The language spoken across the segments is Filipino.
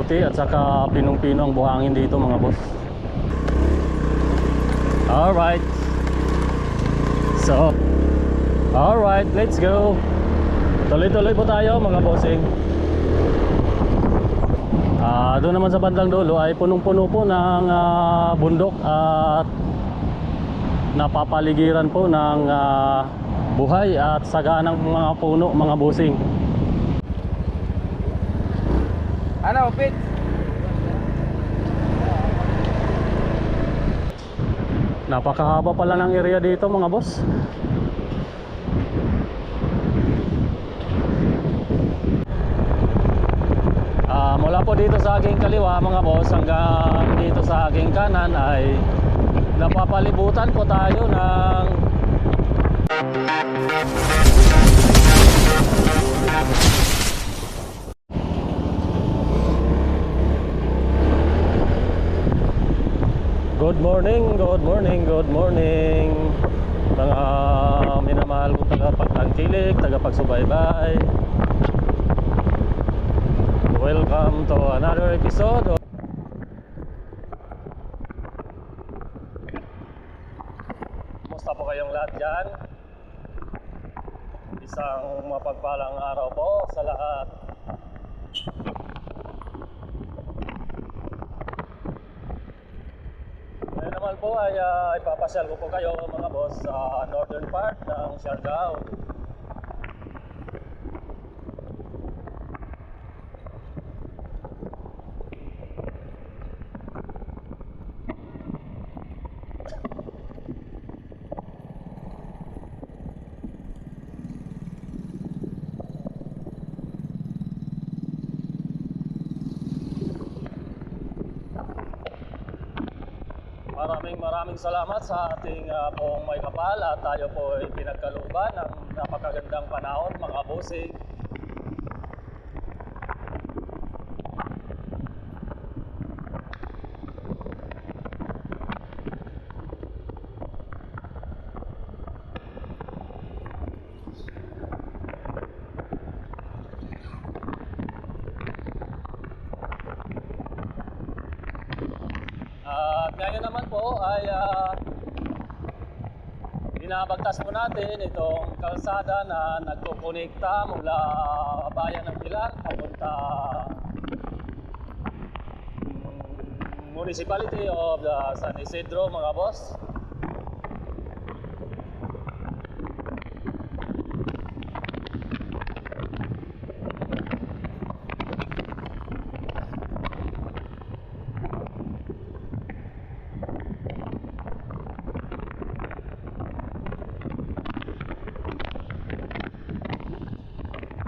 puti at saka pinong-pino ang buhangin dito mga boss. Alright. So, alright, let's go. Tuloy-tuloy po tayo mga bossing. Doon naman sa bandang dulo ay punong-puno po ng bundok at napapaligiran po ng buhay at saganang mga puno mga bossing. Ano, Pit? Napakahaba pala ng area dito mga boss. Mula po dito sa aking kaliwa mga boss hanggang dito sa aking kanan ay napapalibutan po tayo ng good morning, good morning, good morning mga minamahal kong tagapagtangkilik, tagapagsubaybay. Welcome to another episode. Kumusta po kayong lahat dyan? Isang mapagpalang araw po sa lahat. Ngayon naman po ay ipapasyal ko po kayo mga boss sa northern part ng Siargao. Maraming salamat sa ating pong may kapal at tayo po ay pinagkalooban ng napakagandang panahon mga bossing. At ngayon naman po ay binabagtas po natin itong kalsada na nagkukonekta mula bayan ng Pilar papunta Municipality of San Isidro mga boss.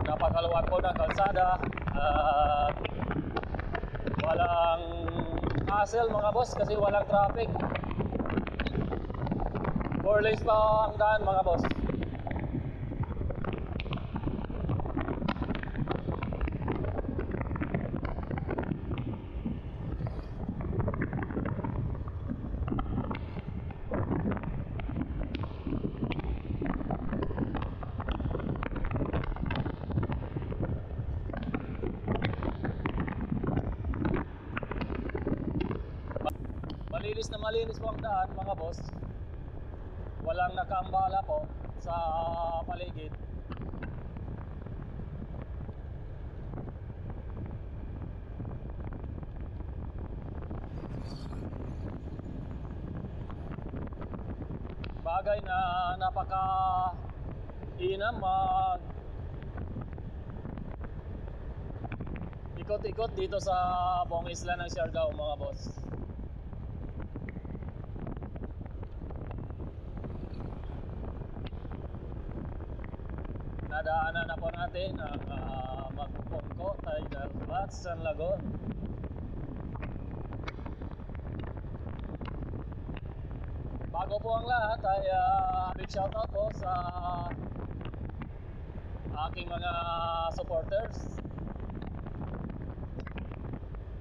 Napakaluwag po ng kalsada at walang hassle mga boss kasi walang traffic. 4 lanes pa ang daan mga boss. Malinis po ang daan mga boss. Walang nakaambala po sa paligid. Bagay na napaka-inam mag ikot-ikot dito sa buong isla ng Siargao mga boss. Nadaanan na po natin ang Magpupongko, Tidal Flats, San Lagon. Bago po ang lahat ay big shoutout po sa aking mga supporters,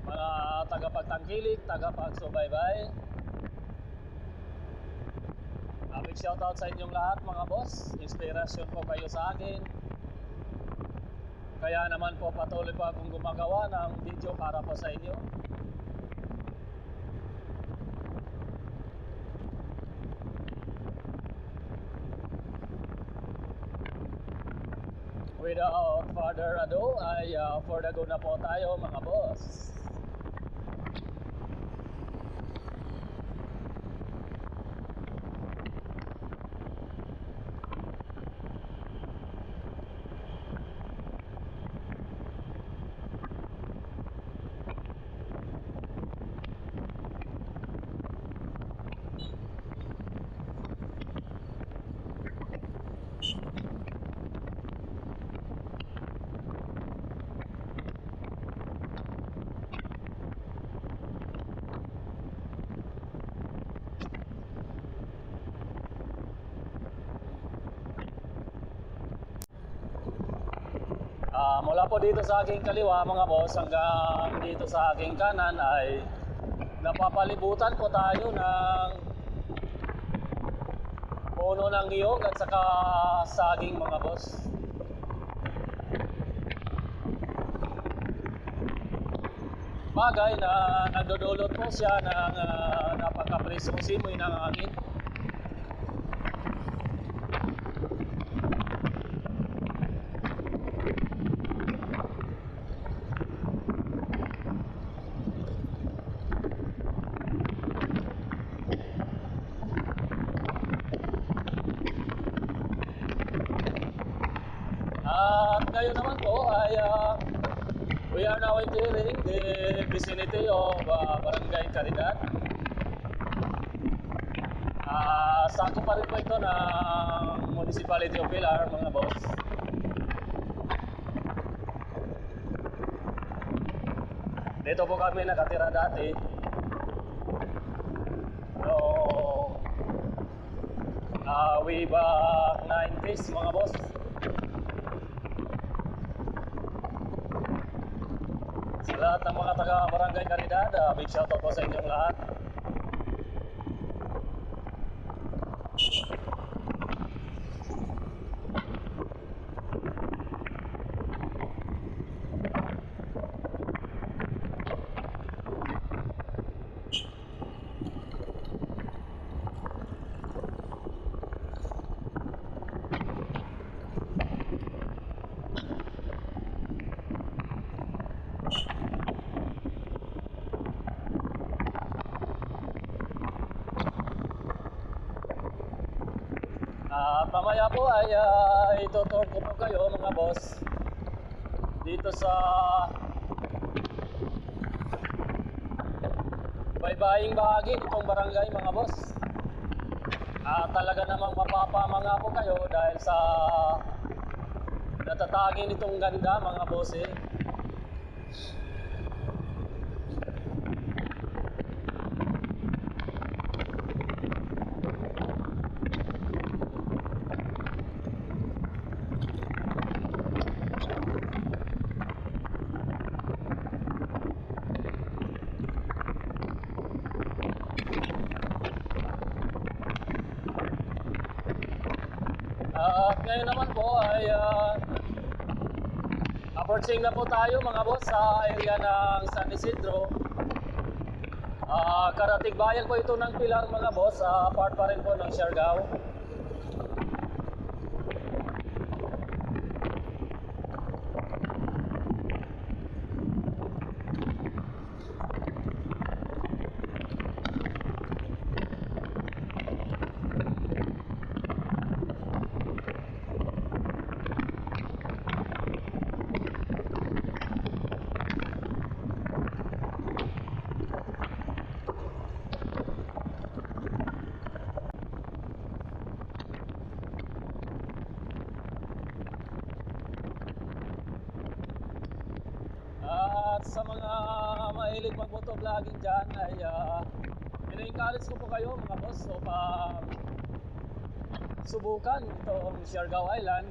mga tagapagtangkilik, tagapagsubaybay. Big shoutout sa inyong lahat mga boss. Inspirasyon po kayo sa akin. Kaya naman po patuloy pa akong gumagawa ng video para po sa inyo. Without further ado ay for the go na po tayo mga boss. Mula po dito sa aking kaliwa mga boss hanggang dito sa aking kanan ay napapalibutan po tayo ng puno ng niyog at saka saging mga boss. Bagay na nagdudulot po siya ng napaka-preskong simoy ng hangin. At ngayon naman po ay we are now entering the vicinity of Barangay Caridad. Sakop pa rin po ito ng Municipality of Pilar mga boss. Dito po kami nakatira dati. So, way back 90s mga boss. Sa lahat ng mga taga Barangay Caridad, big shoutout po sa inyong lahat. Mamaya po ay itutur ko po kayo mga boss dito sa baybaying bahagi itong barangay mga boss. Talaga namang mapapamanga po kayo dahil sa natatangin itong ganda mga boss eh. Ngayon naman po ay approaching na po tayo mga boss sa area ng San Isidro. Karatig bayan po ito ng Pilar mga boss, part pa rin po ng Siargao. At sa mga mahilig mag-motovlogging dyan ay ina-encourage ko po kayo mga boss upang subukan itong Siargao Island.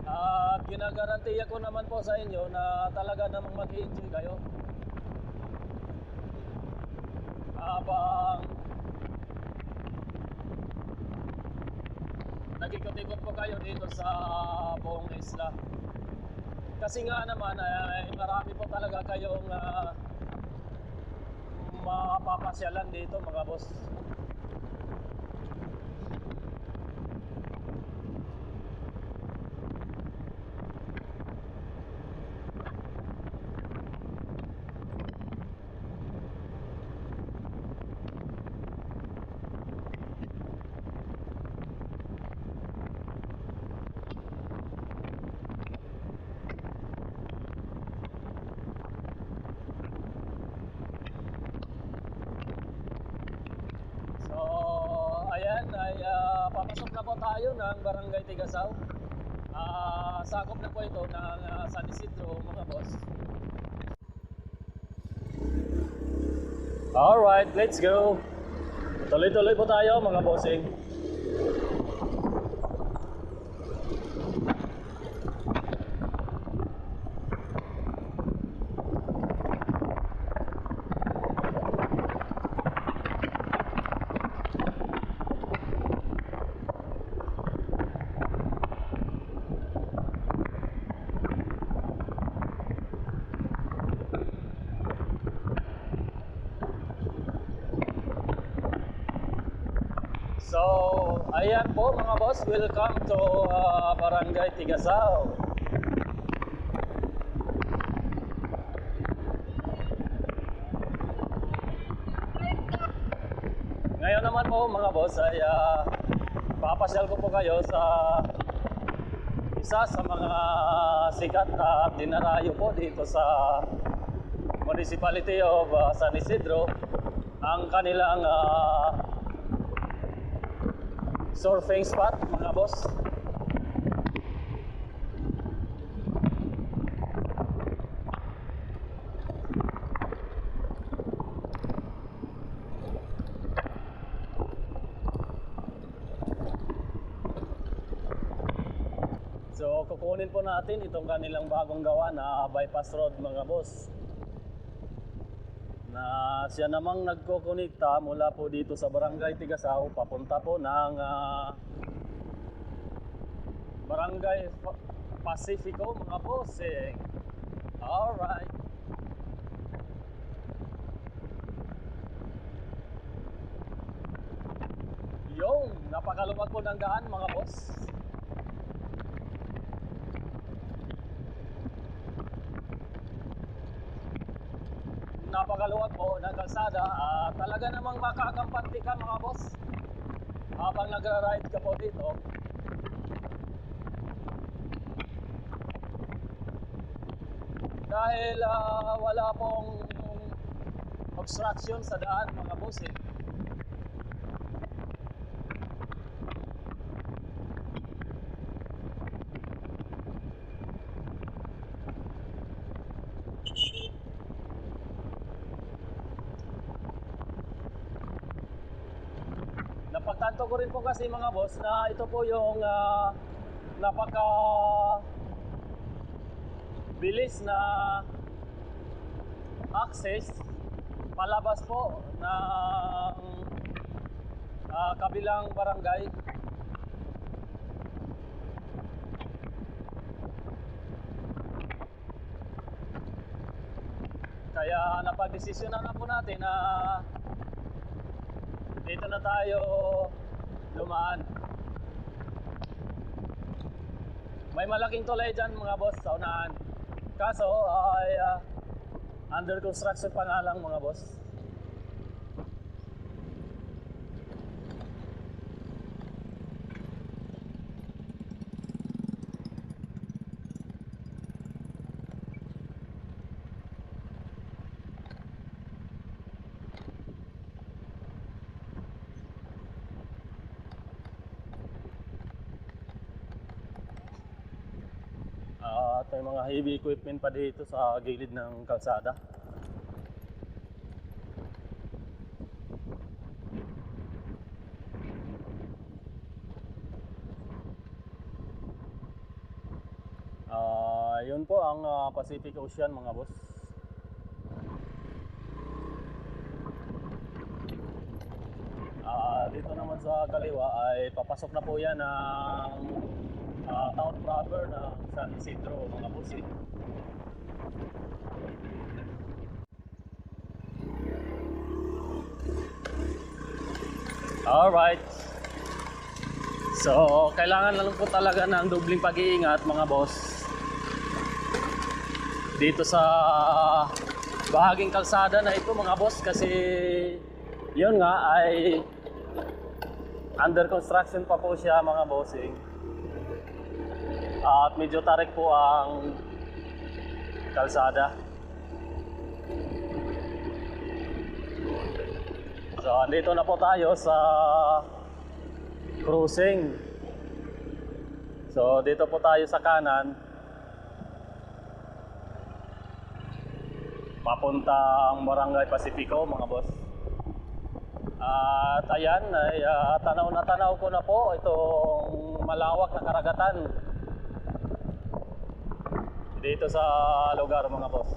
At ginagarantiya ko naman po sa inyo na talaga namang mag-i-enjoy kayo habang nag-ikot-ikot po kayo dito sa buong isla. kasi nga naman ay marami po talaga kayong mapapasyalan dito mga boss. So, ayan ay papasok na po tayo ng Barangay Tigasaw. Sakop na po ito ng San Isidro mga boss. Alright, let's go. Tuloy-tuloy po tayo mga bossing. So, ayan po mga boss, welcome to Barangay Tigasaw. Ngayon naman po mga boss ay papasyal ko po kayo sa isa sa mga sikat na dinarayo po dito sa Municipality of San Isidro, ang kanilang surfing spot mga boss. So kukunin po natin itong kanilang bagong gawa na bypass road mga boss, na siya namang nagkokonekta mula po dito sa Barangay Tigasaw papunta po ng Barangay Pacifico mga bossing. Alright. Yung napakaluwag po ng daan mga boss. Napakaluwag po ng kalsada, talaga namang makakampante ka mga boss habang nagra-ride ka po dito. Dahil wala pong obstruction sa daan mga boss eh. Napagtanto ko rin po kasi mga boss na ito po yung napaka bilis na access palabas po ng kabilang barangay. Kaya napagdesisyonan na po natin na dito na tayo lumaan. May malaking tulay dyan mga boss sa unahan. Kaso ay under construction pa nga lang mga boss. At may mga heavy equipment pa dito sa gilid ng kalsada. Yun po ang Pacific Ocean mga boss. Dito naman sa kaliwa ay papasok na po yan ng town proper flyover ng San Isidro mga bossing. Alright. So, kailangan lang po talaga ng dobling pag-iingat mga boss. Dito sa bahaging kalsada na ito mga boss kasi yun nga ay under construction pa po siya mga bossing. At medyo tarik po ang kalsada. So, andito na po tayo sa crossing. So, dito po tayo sa kanan. Papuntang Barangay Pacifico, mga boss. At ayan, ay, tanaw na tanaw ko na po itong malawak na karagatan dito sa lugar, mga boss.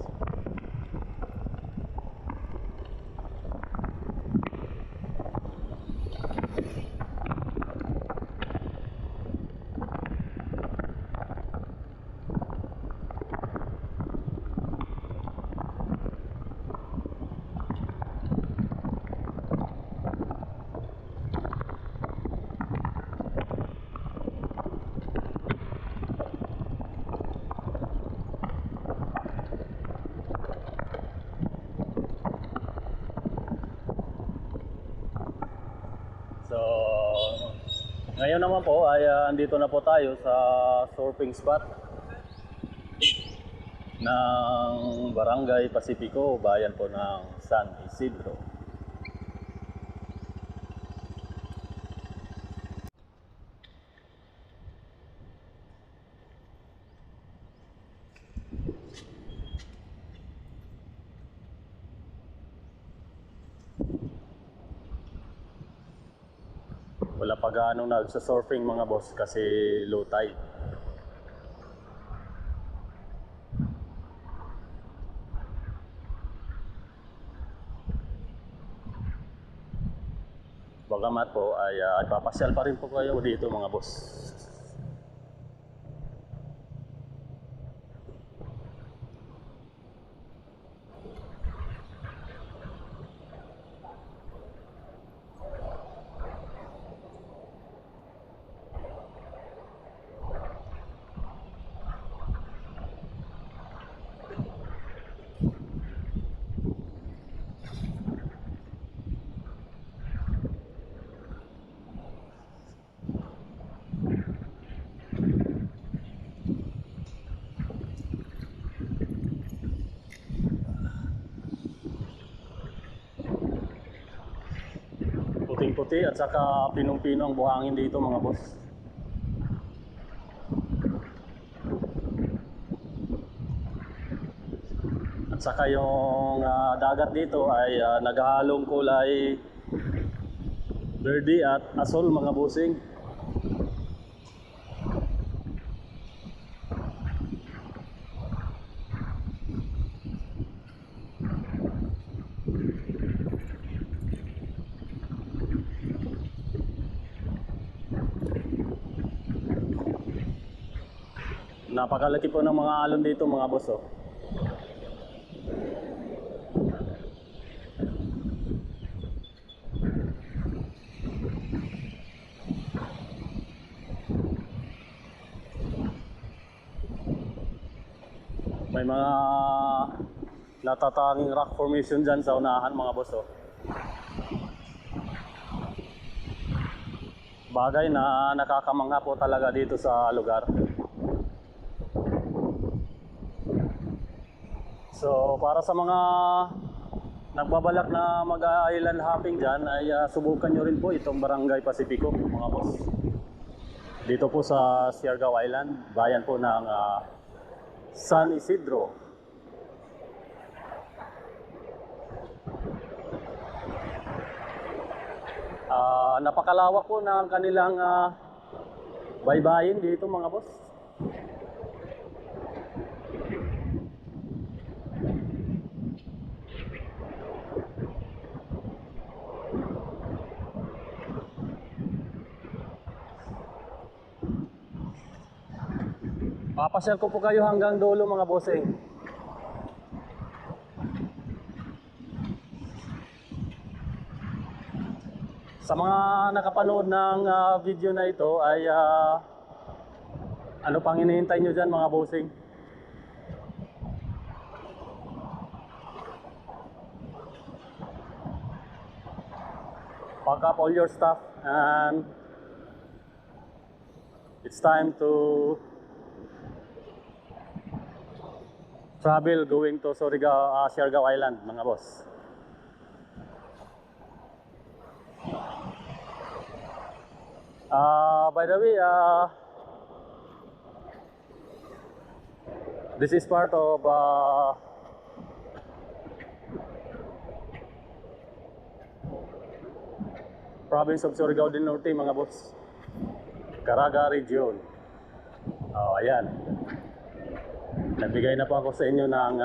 So, ngayon naman po ay andito na po tayo sa surfing spot ng Barangay Pacifico, bayan po ng San Isidro. Wala pa gaano nagsa-surfing mga boss kasi low tide. Bagamat po ay papasyal pa rin po kayo dito mga boss. Puting-puti at saka pinong-pino ang buhangin dito mga boss. At saka yung dagat dito ay naghahalong kulay verde at asul mga bossing. Napakalaki po ng mga alon dito mga boss oh. May mga natatanging rock formation dyan sa unahan mga boss oh. Bagay na nakakamangha po talaga dito sa lugar. So para sa mga nagbabalak na mag-island hopping dyan ay subukan nyo rin po itong Barangay Pacifico mga boss. Dito po sa Siargao Island, bayan po ng San Isidro. Napakalawak po ng kanilang baybayin dito mga boss. Papasyal ko po kayo hanggang dulo mga bossing. Sa mga nakapanood ng video na ito ay ano pang hinihintay nyo dyan mga bossing? Pack up all your stuff and it's time to travel going to Siargao Island mga boss. By the way, this is part of province of Surigao del Norte mga boss. Caraga region. Ayan. Nagbigay na po ako sa inyo ng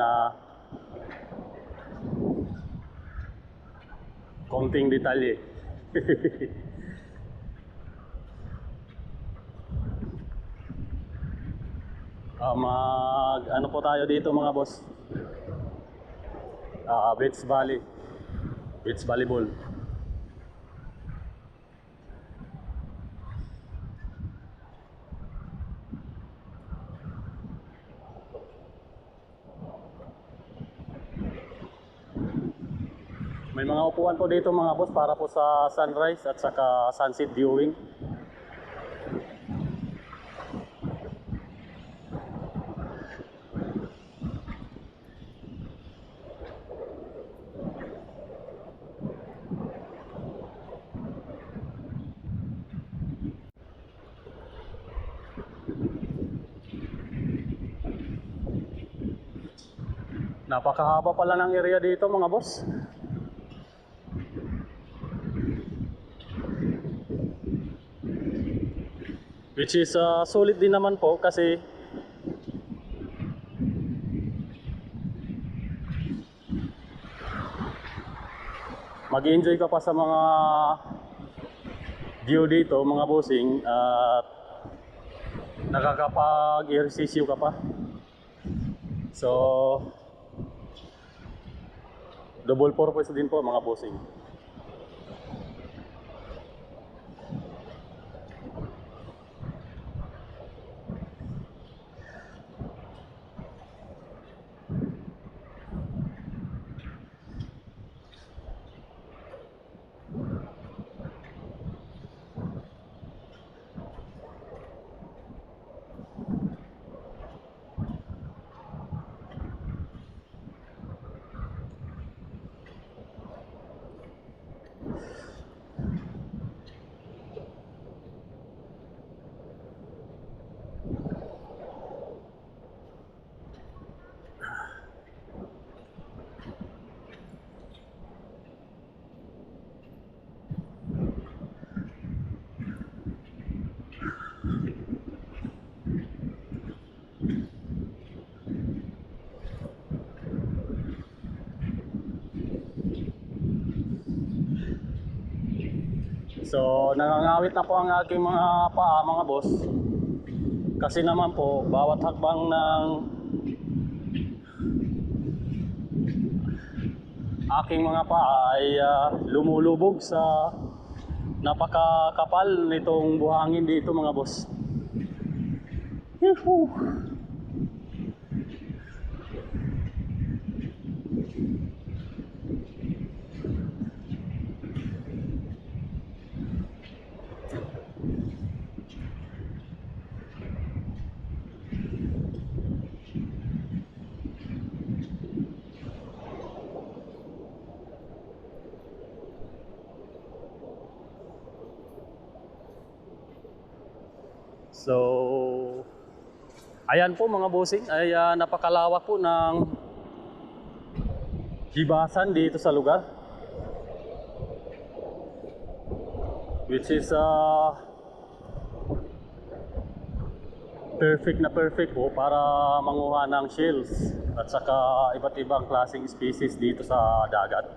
konting detalye. Ano po tayo dito mga boss? Beach Valley. Beach Volleyball. May mga upuan po dito mga boss para po sa sunrise at saka sunset viewing. Napakahaba pala ng area dito mga boss. Which is sulit din naman po kasi mag-enjoy ka pa sa mga view dito mga bossing at nakakapag-ehersisyo ka pa. So double purpose din po mga bossing. So nangangawit na po ang aking mga paa mga boss. Kasi naman po bawat hakbang ng aking mga paa ay lumulubog sa napakakapal nitong buhangin dito mga boss. Yuhu! So, ayan po mga bossing, ay napakalawak po ng hibasan dito sa lugar. Which is perfect na perfect po para manguha ng shells at saka iba't ibang klaseng species dito sa dagat.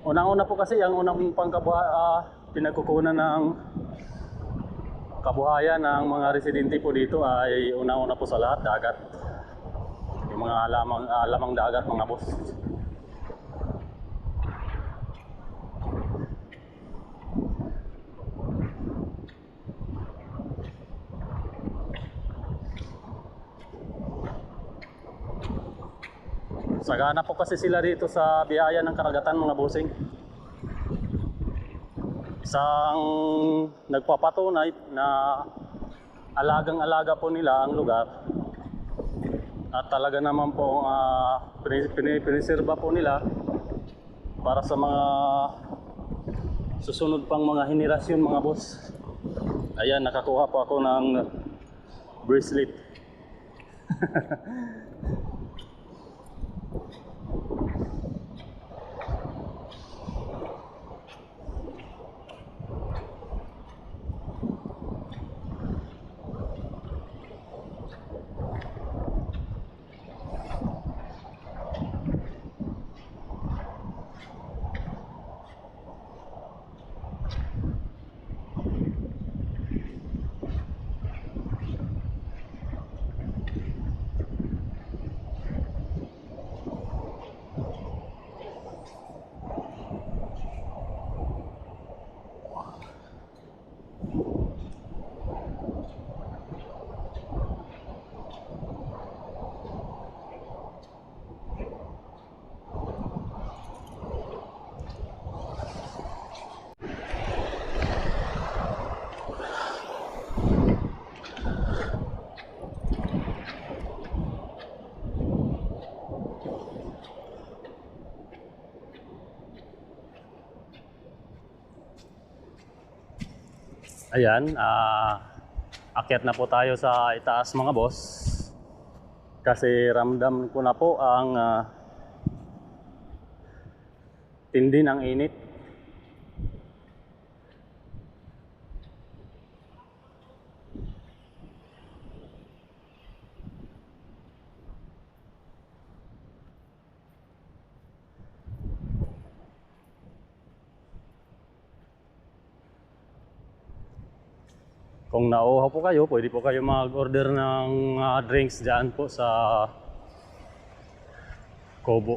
Unang-una po kasi, ang unang pinagkukunan ng kabuhayan ng mga residente po dito ay una-una po sa lahat dagat. Yung mga alamang dagat mga boss. Sagana po kasi sila dito sa biyaya ng karagatan mga bossing. Isang nagpapatunay na alagang-alaga po nila ang lugar. At talaga naman po pinipreserba po nila para sa mga susunod pang mga henerasyon mga boss. Ayan, nakakuha po ako ng bracelet. Ayan, akyat na po tayo sa itaas mga boss. Kasi ramdam ko na po ang tindi ng init. Kung nauuhaw po kayo, pwede po kayo mag-order ng drinks dyan po sa Kobo.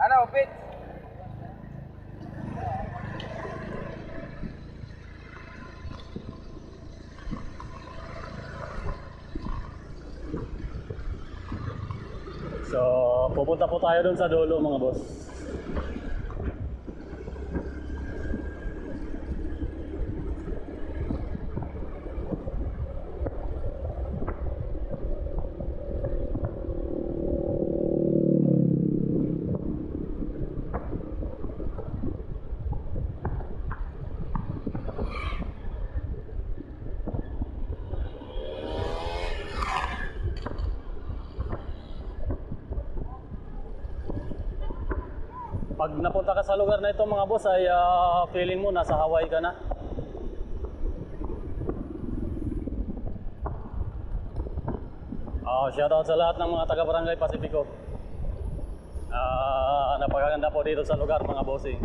Ano, Pit? So, pupunta po tayo dun sa dulo mga boss. Pag napunta ka sa lugar na ito mga boss ay feeling mo nasa Hawaii ka na. Shoutout sa lahat ng mga taga Barangay Pacifico. Napakaganda po dito sa lugar mga bossing.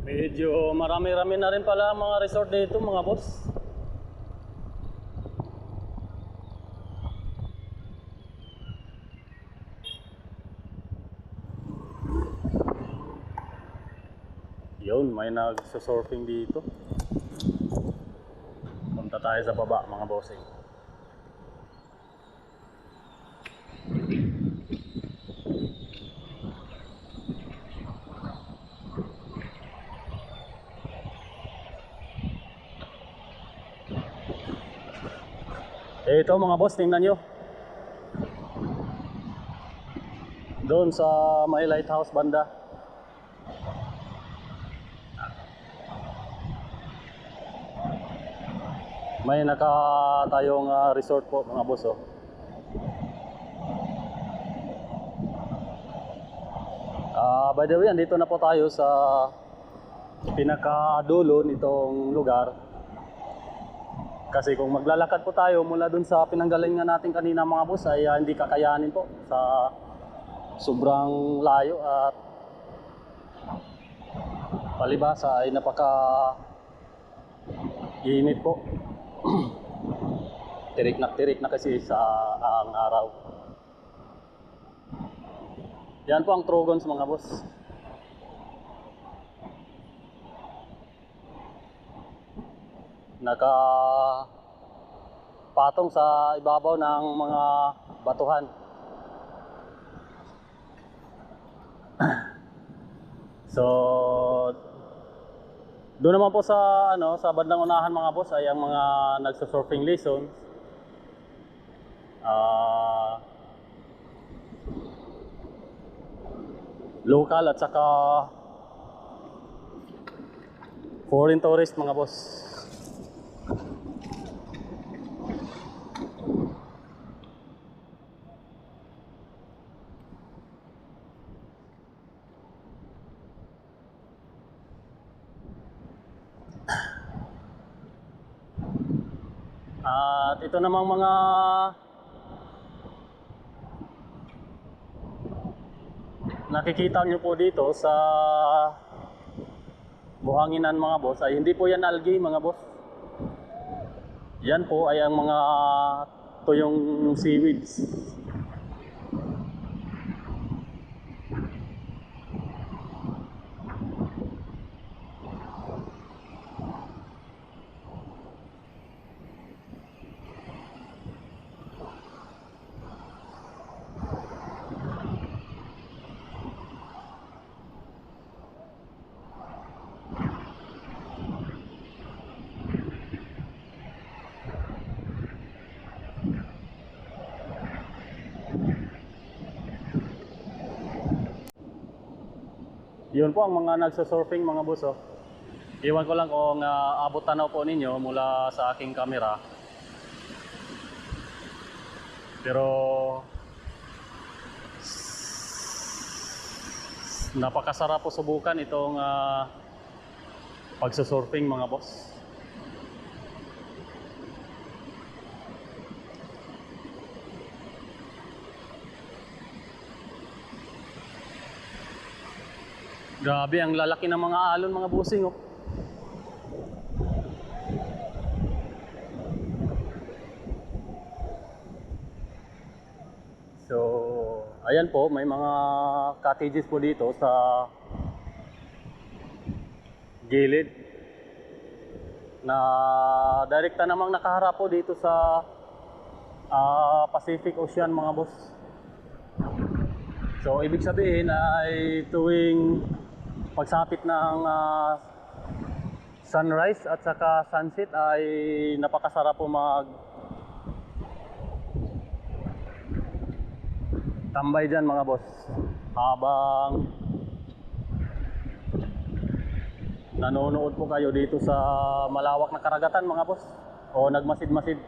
Medyo marami-rami na rin pala ang mga resort dito mga boss. Yun, may nagsusurfing dito. Punta tayo sa baba mga bossing. Ito mga boss, tingnan nyo. Doon sa may lighthouse banda. May nakatayong resort po mga boss oh. By the way, andito na po tayo sa pinakadulo nitong lugar. Kasi kung maglalakad po tayo mula dun sa pinanggalingan natin kanina mga boss ay hindi kakayanin po sa sobrang layo at palibasa ay napaka init po. Tirik na kasi sa ang araw. Yan po ang Trogons mga boss. Patong sa ibabaw ng mga batuhan. So doon naman po sa sa bandang unahan mga boss ay ang mga nagso-surfing lessons. Local at saka foreign tourist mga boss. At ito namang mga nakikita nyo po dito sa buhanginan mga boss ay hindi po yan algae mga boss. Yan po ay ang mga tuyong seaweeds. Yun po ang mga nagsusurfing mga boss oh. Iwan ko lang kung abot tanaw po ninyo mula sa aking camera. Pero napakasarap po subukan itong pagsusurfing mga boss. Grabe, ang lalaki ng mga alon mga busing oh. So, ayan po, may mga cottages po dito sa gilid na direkta namang nakaharap po dito sa Pacific Ocean mga boss. So, ibig sabihin ay tuwing pagsapit ng sunrise at saka sunset ay napakasarap po mag tambay dyan mga boss habang nanonood po kayo dito sa malawak na karagatan mga boss o nagmasid-masid.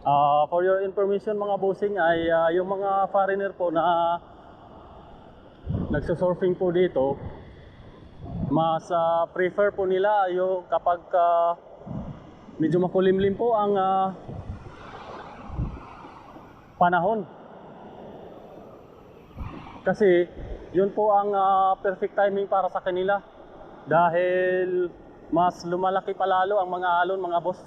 For your information mga bossing ay yung mga foreigner po na nagsusurfing po dito, mas prefer po nila yung kapag medyo makulimlim po ang panahon. Kasi yun po ang perfect timing para sa kanila dahil mas lumalaki palalo ang mga alon mga boss.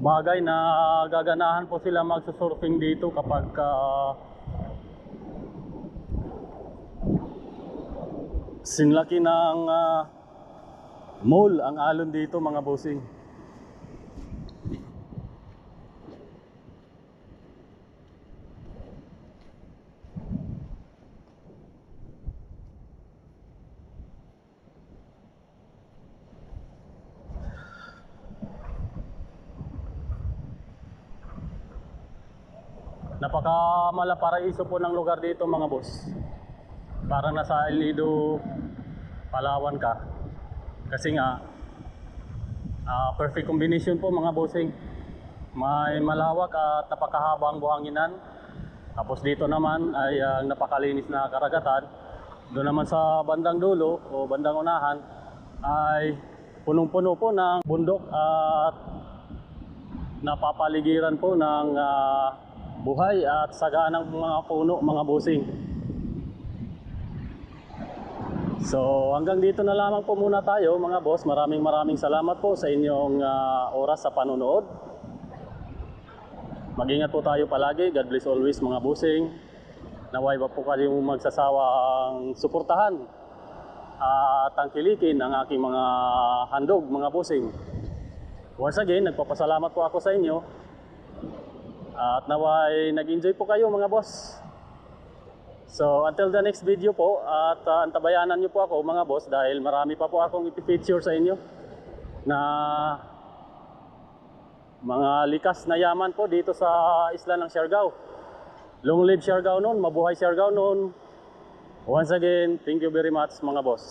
Bagay na gaganahan po sila magsusurfing dito kapag sinlaki ng mall ang alon dito mga bossing. Napaka malaparaiso po ng lugar dito mga boss. Parang nasa El Nido, Palawan ka. Kasi nga perfect combination po mga bossing. May malawak at napakahabang buhanginan. Tapos dito naman ay napakalinis na karagatan. Doon naman sa bandang dulo o bandang unahan ay punong-puno po ng bundok at napapaligiran po ng buhay at saganang mga puno mga bossing. So hanggang dito na lamang po muna tayo mga boss. Maraming salamat po sa inyong oras sa panonood. Mag-ingat po tayo palagi. God bless always mga bossing. Naway po kayong magsasawang suportahan at tangkilikin ang aking mga handog mga bossing. Once again, nagpapasalamat po ako sa inyo. At naway nag-enjoy po kayo mga boss. So until the next video po at antabayanan niyo po ako mga boss dahil marami pa po akong i-feature sa inyo na mga likas na yaman po dito sa isla ng Siargao. Long live Siargao noon, mabuhay Siargao noon. Once again, thank you very much mga boss.